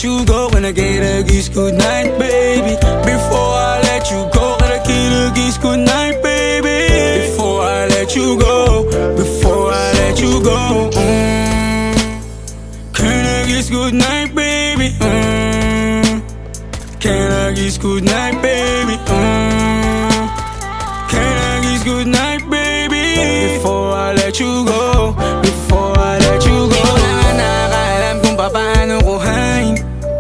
you go, can I get a kiss goodnight, baby? Before I let you go, can I get a kiss goodnight, baby? Before I let you go, before I let you go, can I kiss goodnight, baby? Can I kiss goodnight, baby? Can I kiss goodnight, baby? Before I let you go, before I let you go. Di ko na nga nakakaalam kung paano kuhain.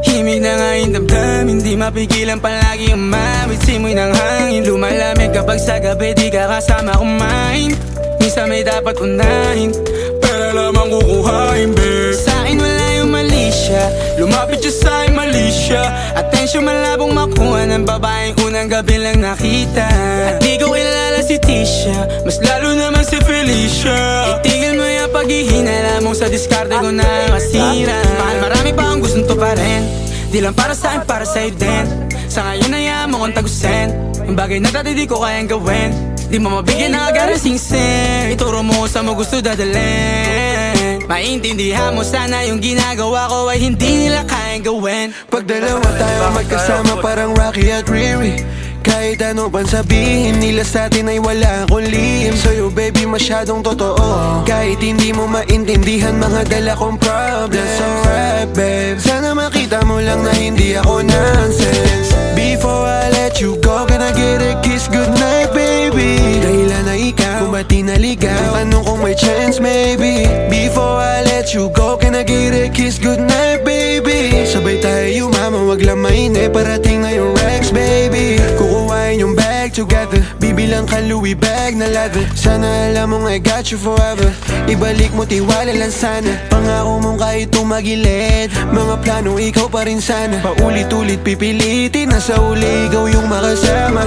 Himig na nga yung damdamin, di mapigilan palagi umawit. Simoy ng hangin, lumalamig kapag sa gabi di ka kasama kumain. Minsan may dapat unahin, pero lamang kukuhain, babe. Sa'kin wala yung mali siya, lumapit siya sa'kin mali siya. Atensyon malabong makuha ng babaeng unang gabi lang nakita. At di ko kilala si Tisha, mas lalo naman si Felicia. Itigil mo yung paghihinala mong sa diskarte ko na masira. Mahal, marami pa ang gustong to pa rin, di lang para sa'kin, para sa'yo din. Sa ngayon hayaan mo kong tagusin yung bagay na dati di ko kayang gawin. Di mo mabigyan ng agad ng sing-sing, ituro mo kung saan mo gusto dadalhin. Maintindihan mo sana yung ginagawa ko ay hindi nila kayang gawin. Pag dalawa tayo magkasama parang Rocky at Riri, kahit ano pang sabihin nila sa'tin ay wala akong lihim. Sa'yo baby masyadong totoo, kahit hindi mo maintindihan mga dala kong problems. So alright babe, sana makita mo lang na hindi ako nonsense. Before I let you go, can I get a kiss goodnight baby? Dahilan na ikaw, kung ba't di naligaw, tanong kung may chance maybe. Before I let you go, can I get a kiss goodnight baby? Sabay tayo mama, wag lang mainip, parating na yung Rex baby. Kukuhain yung bag together, bibilang ka Louis bag na leather. Sana alam mong I got you forever, ibalik mo tiwala lang sana. Pangako mong kahit tumagilid, mga plano ikaw pa rin sana. Paulit-ulit pipilitin na sa uli ikaw yung makasama.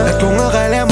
At kung akala